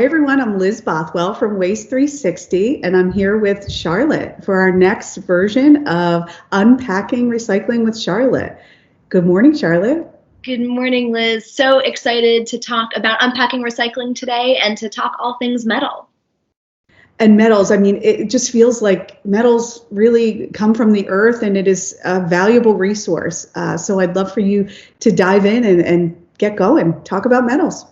Hi, everyone. I'm Liz Bothwell from Waste 360, and I'm here with Charlotte for our next version of Unpacking Recycling with Charlotte. Good morning, Charlotte. Good morning, Liz. So excited to talk about unpacking recycling today and to talk all things metal. And metals, I mean, it just feels like metals really come from the earth and it is a valuable resource. So I'd love for you to dive in and get going, talk about metals.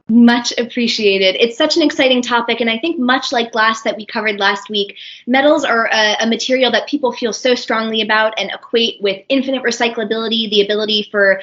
Much appreciated. It's such an exciting topic, and I think much like glass that we covered last week, metals are a material that people feel so strongly about and equate with infinite recyclability, the ability for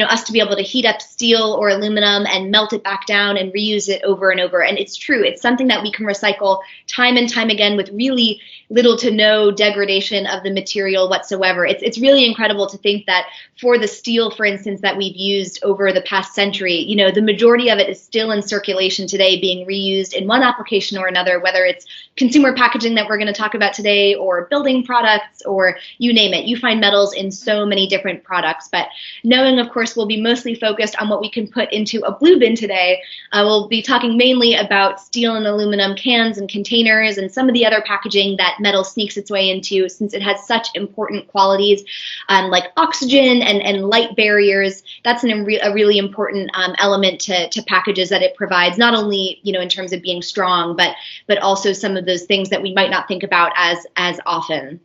us to be able to heat up steel or aluminum and melt it back down and reuse it over and over. And it's true. It's something that we can recycle time and time again with really little to no degradation of the material whatsoever. It's really incredible to think that for the steel, for instance, that we've used over the past century, the majority of it is still in circulation today, being reused in one application or another, whether it's consumer packaging that we're going to talk about today or building products or you name it. You find metals in so many different products, but knowing, of course, we'll be mostly focused on what we can put into a blue bin today. We'll be talking mainly about steel and aluminum cans and containers and some of the other packaging that metal sneaks its way into, since it has such important qualities like oxygen and light barriers. That's a really important element to packages that it provides, not only in terms of being strong, but also some of those things that we might not think about as often.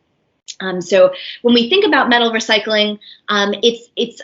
So when we think about metal recycling, it's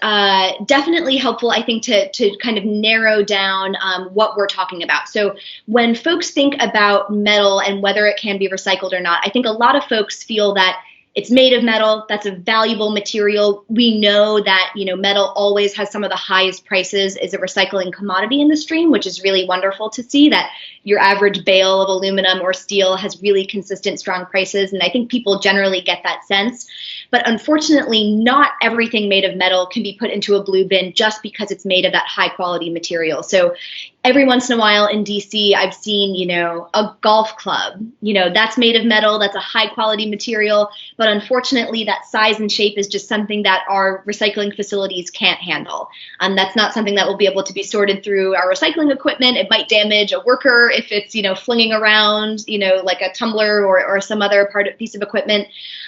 definitely helpful, I think, to kind of narrow down what we're talking about. So when folks think about metal and whether it can be recycled or not, I think a lot of folks feel that it's made of metal. That's a valuable material. We know that, metal always has some of the highest prices as a recycling commodity in the stream, which is really wonderful to see that your average bale of aluminum or steel has really consistent, strong prices. And I think people generally get that sense. But unfortunately, not everything made of metal can be put into a blue bin just because it's made of that high quality material. So every once in a while in DC, I've seen, a golf club, that's made of metal. That's a high quality material. But unfortunately, that size and shape is just something that our recycling facilities can't handle. That's not something that will be able to be sorted through our recycling equipment. It might damage a worker if it's, flinging around, like a tumbler or some other piece of equipment.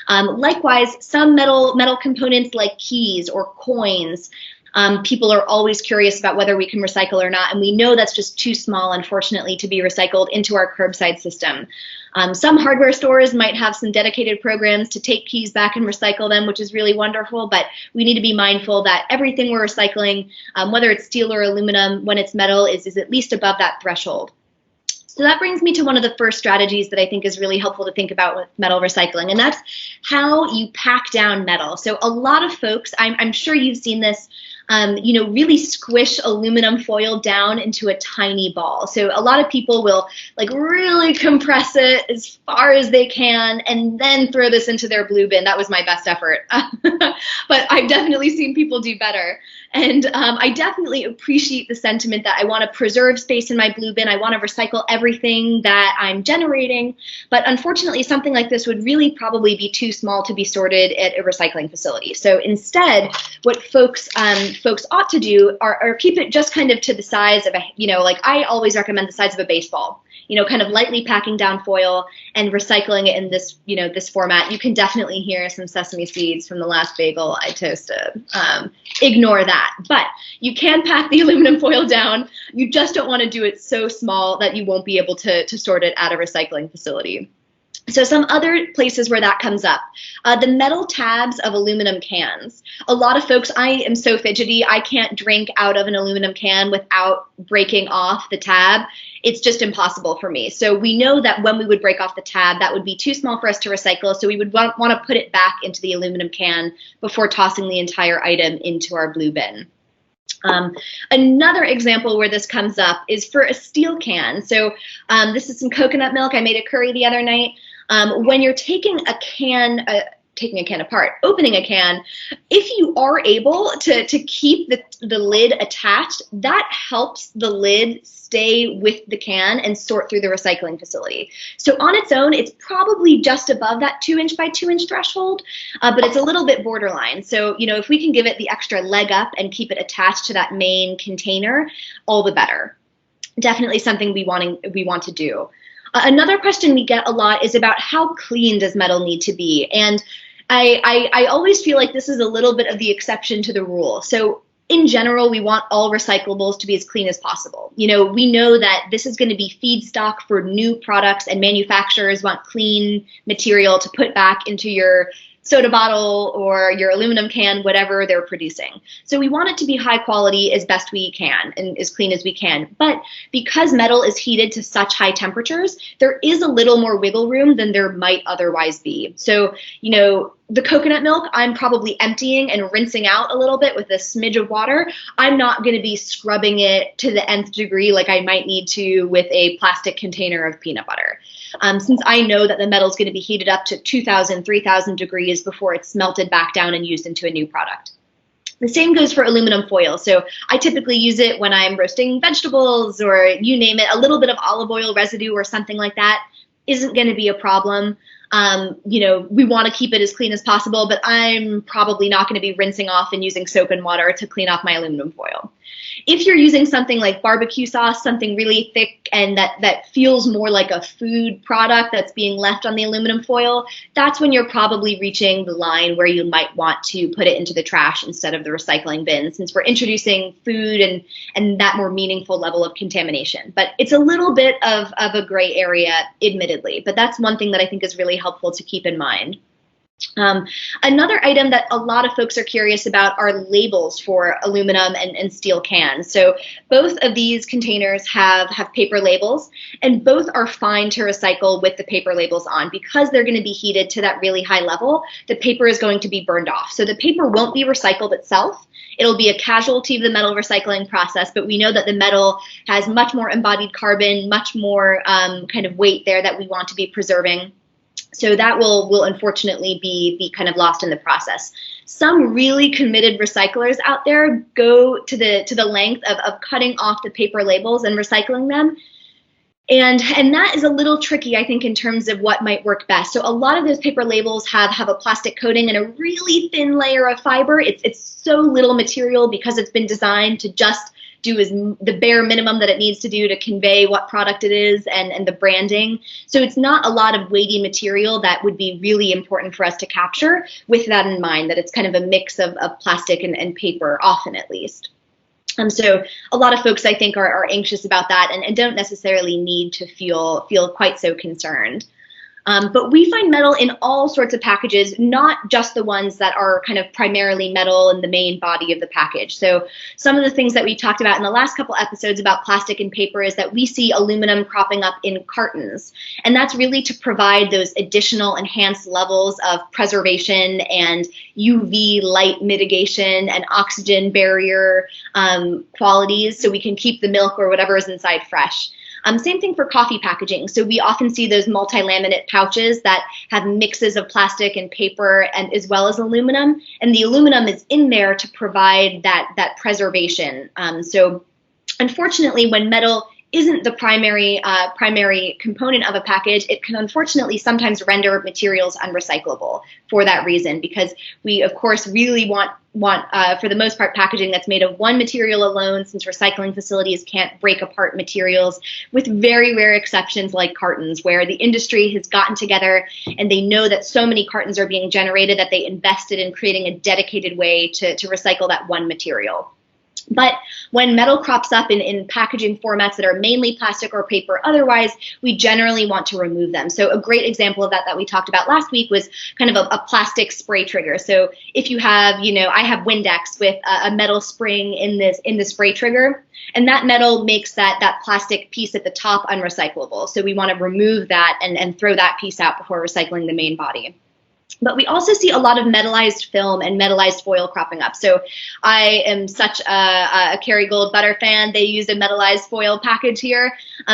Likewise, some metal components like keys or coins, people are always curious about whether we can recycle or not, and we know that's just too small, unfortunately, to be recycled into our curbside system. Some hardware stores might have some dedicated programs to take keys back and recycle them, which is really wonderful, but we need to be mindful that everything we're recycling, whether it's steel or aluminum, when it's metal, is at least above that threshold. So that brings me to one of the first strategies that I think is really helpful to think about with metal recycling, and that's how you pack down metal. So a lot of folks, I'm sure you've seen this, really squish aluminum foil down into a tiny ball. So a lot of people will really compress it as far as they can and then throw this into their blue bin. That was my best effort. But I've definitely seen people do better. And I definitely appreciate the sentiment that I want to preserve space in my blue bin. I want to recycle everything that I'm generating. But unfortunately, something like this would really probably be too small to be sorted at a recycling facility. So instead, what folks ought to do are keep it just kind of to the size of I always recommend the size of a baseball. Kind of lightly packing down foil and recycling it in this format. You can definitely hear some sesame seeds from the last bagel I toasted. Ignore that. But you can pack the aluminum foil down. You just don't want to do it so small that you won't be able to sort it at a recycling facility. So some other places where that comes up, the metal tabs of aluminum cans. A lot of folks, I am so fidgety, I can't drink out of an aluminum can without breaking off the tab. It's just impossible for me. So we know that when we would break off the tab, that would be too small for us to recycle. So we would want to put it back into the aluminum can before tossing the entire item into our blue bin. Another example where this comes up is for a steel can. So this is some coconut milk. I made a curry the other night. When you're taking a can apart, opening a can, if you are able to keep the lid attached, that helps the lid stay with the can and sort through the recycling facility. So on its own, it's probably just above that 2-inch by 2-inch threshold, but it's a little bit borderline. So, if we can give it the extra leg up and keep it attached to that main container, all the better. definitely something we want to do. Another question we get a lot is about how clean does metal need to be? And I always feel like this is a little bit of the exception to the rule. So in general, we want all recyclables to be as clean as possible. We know that this is going to be feedstock for new products, and manufacturers want clean material to put back into your soda bottle or your aluminum can, whatever they're producing. So we want it to be high quality as best we can and as clean as we can. But because metal is heated to such high temperatures, there is a little more wiggle room than there might otherwise be. So, the coconut milk, I'm probably emptying and rinsing out a little bit with a smidge of water. I'm not going to be scrubbing it to the nth degree like I might need to with a plastic container of peanut butter. Since I know that the metal is going to be heated up to 2,000, 3,000 degrees before it's melted back down and used into a new product. The same goes for aluminum foil. So I typically use it when I'm roasting vegetables or you name it. A little bit of olive oil residue or something like that isn't going to be a problem. We want to keep it as clean as possible, but I'm probably not going to be rinsing off and using soap and water to clean off my aluminum foil. If you're using something like barbecue sauce, something really thick and that feels more like a food product that's being left on the aluminum foil, that's when you're probably reaching the line where you might want to put it into the trash instead of the recycling bin, since we're introducing food and that more meaningful level of contamination. But it's a little bit of a gray area, admittedly, but that's one thing that I think is really helpful to keep in mind. Another item that a lot of folks are curious about are labels for aluminum and steel cans. So both of these containers have paper labels, and both are fine to recycle with the paper labels on. Because they're going to be heated to that really high level, the paper is going to be burned off. So the paper won't be recycled itself. It'll be a casualty of the metal recycling process, but we know that the metal has much more embodied carbon, much more kind of weight there that we want to be preserving. So that will unfortunately be kind of lost in the process. Some really committed recyclers out there go to the length of cutting off the paper labels and recycling them. And that is a little tricky, I think, in terms of what might work best. So a lot of those paper labels have a plastic coating and a really thin layer of fiber. It's so little material because it's been designed to just do is the bare minimum that it needs to do to convey what product it is and the branding. So it's not a lot of weighty material that would be really important for us to capture, with that in mind, that it's kind of a mix of plastic and paper, often at least. So a lot of folks, I think, are anxious about that and don't necessarily need to feel quite so concerned. But we find metal in all sorts of packages, not just the ones that are kind of primarily metal in the main body of the package. So some of the things that we talked about in the last couple episodes about plastic and paper is that we see aluminum cropping up in cartons. And that's really to provide those additional enhanced levels of preservation and UV light mitigation and oxygen barrier qualities, so we can keep the milk or whatever is inside fresh. Same thing for coffee packaging. So we often see those multi-laminate pouches that have mixes of plastic and paper and as well as aluminum. And the aluminum is in there to provide that preservation. So unfortunately, when metal isn't the primary component of a package, it can unfortunately sometimes render materials unrecyclable for that reason, because we, of course, really want for the most part, packaging that's made of one material alone, since recycling facilities can't break apart materials, with very rare exceptions like cartons, where the industry has gotten together and they know that so many cartons are being generated that they invested in creating a dedicated way to recycle that one material. But when metal crops up in packaging formats that are mainly plastic or paper otherwise, we generally want to remove them. So a great example of that we talked about last week was kind of a plastic spray trigger. So if you have, I have Windex with a metal spring in the spray trigger, and that metal makes that plastic piece at the top unrecyclable. So we want to remove that and throw that piece out before recycling the main body. But we also see a lot of metallized film and metallized foil cropping up. So I am such a Kerrygold butter fan. They use a metallized foil package here,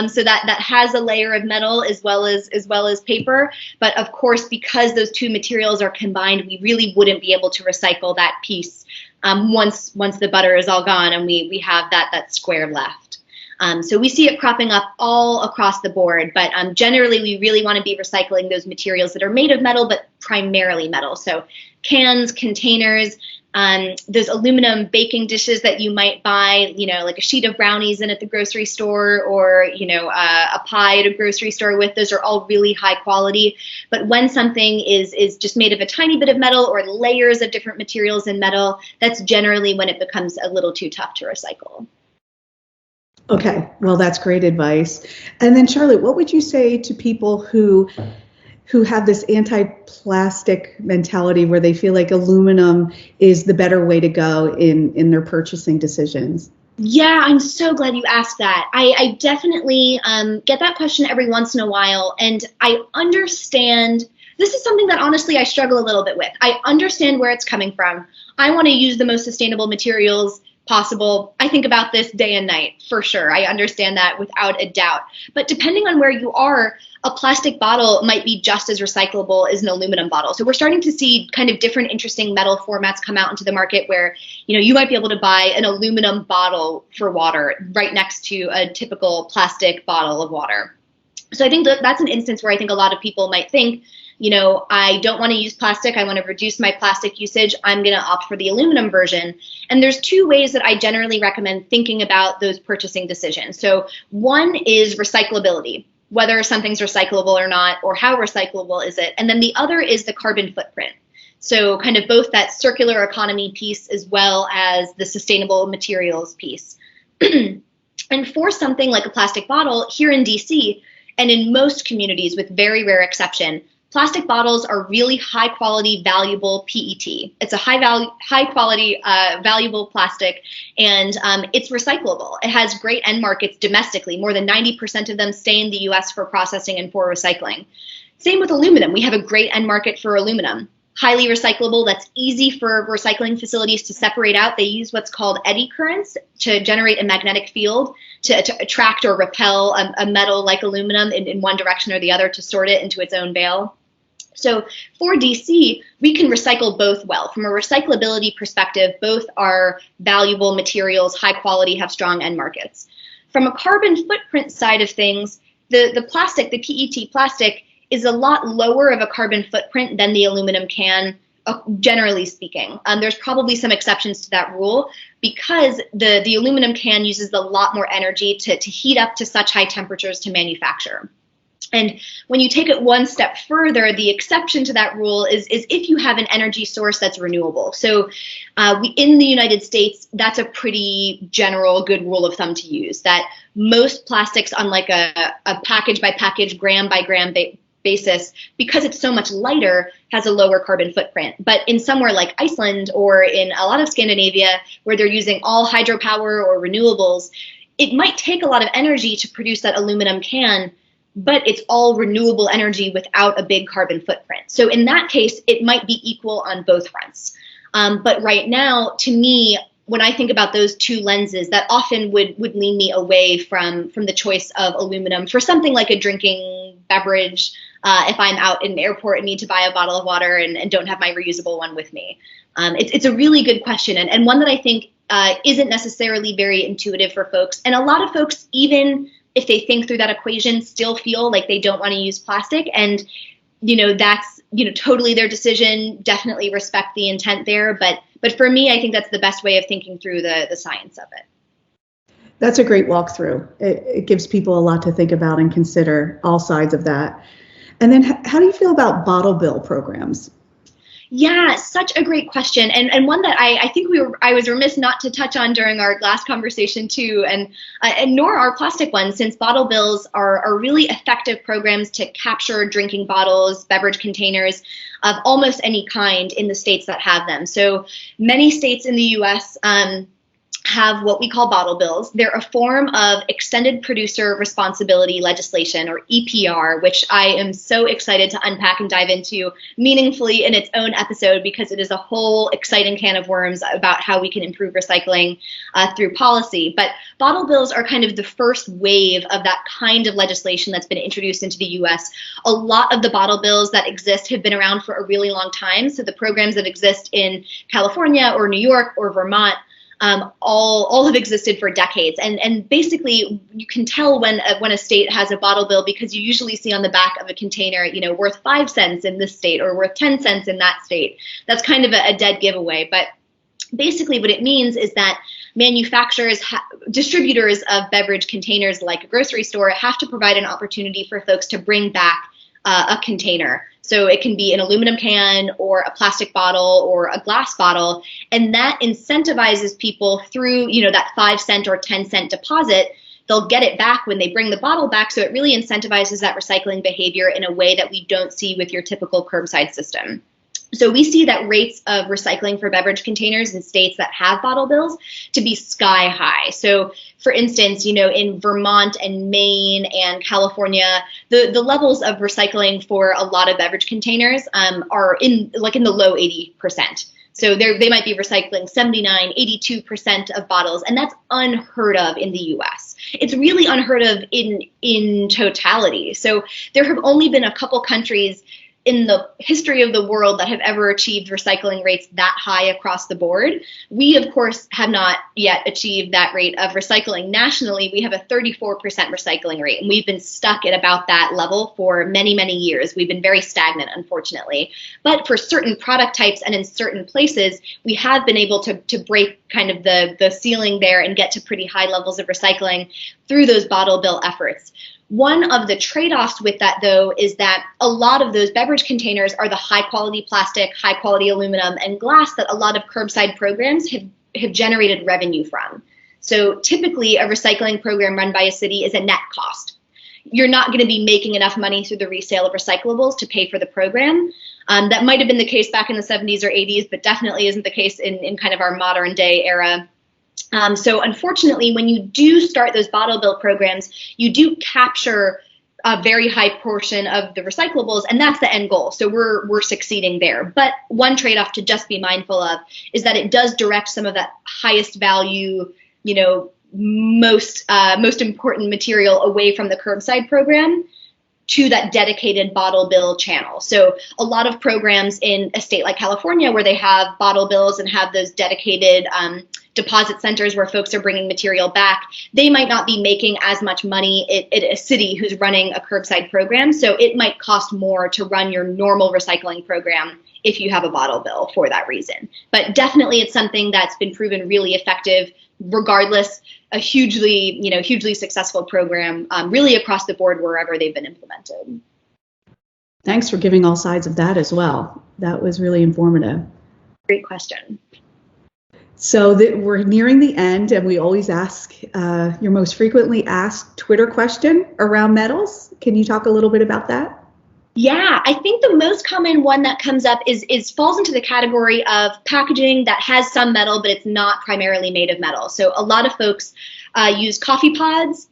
so that has a layer of metal as well as paper. But of course, because those two materials are combined, we really wouldn't be able to recycle that piece once the butter is all gone and we have that square left. So we see it cropping up all across the board, but generally we really want to be recycling those materials that are made of metal, but primarily metal. So cans, containers, those aluminum baking dishes that you might buy, like a sheet of brownies in at the grocery store, or, a pie at a grocery store with, those are all really high quality. But when something is just made of a tiny bit of metal or layers of different materials in metal, that's generally when it becomes a little too tough to recycle. Okay, well, that's great advice. And then, Charlotte, what would you say to people who have this anti-plastic mentality where they feel like aluminum is the better way to go in their purchasing decisions? Yeah, I'm so glad you asked that. I definitely get that question every once in a while, and I understand. This is something that honestly I struggle a little bit with. I understand where it's coming from. I want to use the most sustainable materials possible. I think about this day and night, for sure. I understand that without a doubt. But depending on where you are, a plastic bottle might be just as recyclable as an aluminum bottle. So we're starting to see kind of different interesting metal formats come out into the market where, you might be able to buy an aluminum bottle for water right next to a typical plastic bottle of water. So I think that's an instance where I think a lot of people might think, I don't want to use plastic. I want to reduce my plastic usage. I'm going to opt for the aluminum version. And there's two ways that I generally recommend thinking about those purchasing decisions. So one is recyclability, whether something's recyclable or not, or how recyclable is it. And then the other is the carbon footprint. So kind of both that circular economy piece as well as the sustainable materials piece. And for something like a plastic bottle here in DC, and in most communities with very rare exception, plastic bottles are really high quality, valuable PET. It's a high quality, valuable plastic, and it's recyclable. It has great end markets domestically. More than 90% of them stay in the US for processing and for recycling. Same with aluminum. We have a great end market for aluminum. Highly recyclable, that's easy for recycling facilities to separate out. They use what's called eddy currents to generate a magnetic field to attract or repel a metal like aluminum in one direction or the other to sort it into its own bale. So for DC, we can recycle both well. From a recyclability perspective, both are valuable materials, high quality, have strong end markets. From a carbon footprint side of things, the plastic, the PET plastic, is a lot lower of a carbon footprint than the aluminum can, generally speaking. There's probably some exceptions to that rule because the aluminum can uses a lot more energy to heat up to such high temperatures to manufacture. And when you take it one step further, the exception to that rule is if you have an energy source that's renewable. So in the United States, that's a pretty general good rule of thumb to use, that most plastics on like a package by package, gram by gram basis, because it's so much lighter, has a lower carbon footprint. But in somewhere like Iceland or in a lot of Scandinavia, where they're using all hydropower or renewables, it might take a lot of energy to produce that aluminum can, but it's all renewable energy without a big carbon footprint. So in that case, it might be equal on both fronts. But right now, to me, when I think about those two lenses, that often would lean me away from the choice of aluminum for something like a drinking beverage. If I'm out in an airport and need to buy a bottle of water and don't have my reusable one with me. It's a really good question and one that I think isn't necessarily very intuitive for folks. And a lot of folks, even if they think through that equation, still feel like they don't want to use plastic. And, that's, totally their decision. Definitely respect the intent there. But for me, I think that's the best way of thinking through the science of it. That's a great walkthrough. It gives people a lot to think about and consider all sides of that. And then how do you feel about bottle bill programs? Yeah, such a great question, and one that I think I was remiss not to touch on during our last conversation too, and nor are plastic ones, since bottle bills are really effective programs to capture drinking bottles, beverage containers of almost any kind in the states that have them. So many states in the U.S. Have what we call bottle bills. They're a form of extended producer responsibility legislation, or EPR, which I am so excited to unpack and dive into meaningfully in its own episode, because it is a whole exciting can of worms about how we can improve recycling through policy. But bottle bills are kind of the first wave of that kind of legislation that's been introduced into the U.S. A lot of the bottle bills that exist have been around for a really long time. So the programs that exist in California or New York or Vermont all have existed for decades, and basically you can tell when a state has a bottle bill because you usually see on the back of a container, worth 5 cents in this state or worth 10 cents in that state. That's kind of a dead giveaway, but Basically, what it means is that manufacturers, distributors of beverage containers like a grocery store have to provide an opportunity for folks to bring back a container. So it can be an aluminum can or a plastic bottle or a glass bottle. And that incentivizes people through, that 5 cent or 10 cent deposit. They'll get it back when they bring the bottle back. So it really incentivizes that recycling behavior in a way that we don't see with your typical curbside system. So we see that rates of recycling for beverage containers in states that have bottle bills to be sky high. So for instance, in Vermont and Maine and California, the levels of recycling for a lot of beverage containers are in the low 80%. So they might be recycling 79, 82% of bottles, and that's unheard of in the US. It's really unheard of in totality. So there have only been a couple countries in the history of the world that have ever achieved recycling rates that high across the board. We, of course, have not yet achieved that rate of recycling. Nationally, we have a 34% recycling rate, and we've been stuck at about that level for many, many years. We've been very stagnant, unfortunately. But for certain product types and in certain places, we have been able to break kind of the ceiling there and get to pretty high levels of recycling through those bottle bill efforts. One of the trade-offs with that, though, is that a lot of those beverage containers are the high-quality plastic, high-quality aluminum, and glass that a lot of curbside programs have generated revenue from. So typically, a recycling program run by a city is a net cost. You're not going to be making enough money through the resale of recyclables to pay for the program. That might have been the case back in the 70s or 80s, but definitely isn't the case in kind of our modern day era. So unfortunately, when you do start those bottle bill programs, you do capture a very high portion of the recyclables, and that's the end goal. So we're succeeding there. But one trade-off to just be mindful of is that it does direct some of that highest value, most important material away from the curbside program to that dedicated bottle bill channel. So a lot of programs in a state like California where they have bottle bills and have those dedicated deposit centers where folks are bringing material back, they might not be making as much money at a city who's running a curbside program. So it might cost more to run your normal recycling program if you have a bottle bill for that reason. But definitely it's something that's been proven really effective regardless, a hugely successful program really across the board wherever they've been implemented. Thanks for giving all sides of that as well. That was really informative. Great question. So we're nearing the end, and we always ask your most frequently asked Twitter question around metals. Can you talk a little bit about that? Yeah, I think the most common one that comes up is falls into the category of packaging that has some metal, but it's not primarily made of metal. So a lot of folks use coffee pods,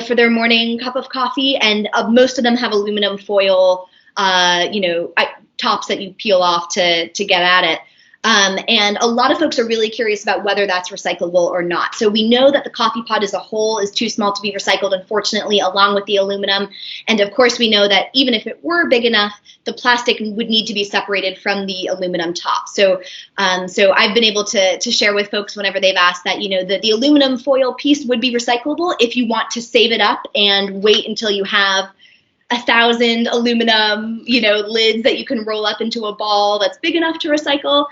for their morning cup of coffee, and most of them have aluminum foil, tops that you peel off to get at it. And a lot of folks are really curious about whether that's recyclable or not. So we know that the coffee pod as a whole is too small to be recycled, unfortunately, along with the aluminum. And of course, we know that even if it were big enough, the plastic would need to be separated from the aluminum top. So I've been able to share with folks whenever they've asked that, the aluminum foil piece would be recyclable if you want to save it up and wait until you have 1,000 aluminum, lids that you can roll up into a ball that's big enough to recycle.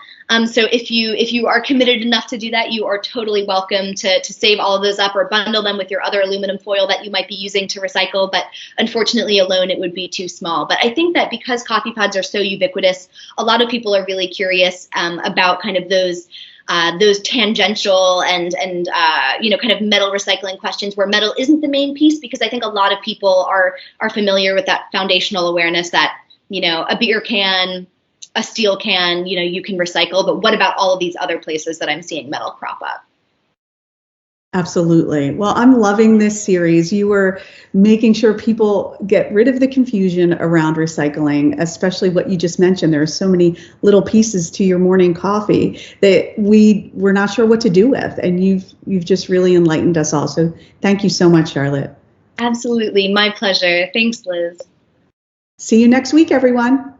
So if you are committed enough to do that, you are totally welcome to save all of those up or bundle them with your other aluminum foil that you might be using to recycle. But unfortunately, alone, it would be too small. But I think that because coffee pods are so ubiquitous, a lot of people are really curious about kind of those tangential and kind of metal recycling questions where metal isn't the main piece, because I think a lot of people are familiar with that foundational awareness that, a beer can, a steel can, you can recycle, but what about all of these other places that I'm seeing metal crop up? Absolutely. Well, I'm loving this series. You were making sure people get rid of the confusion around recycling, especially what you just mentioned. There are so many little pieces to your morning coffee that we're not sure what to do with. And you've just really enlightened us all. So thank you so much, Charlotte. Absolutely. My pleasure. Thanks, Liz. See you next week, everyone.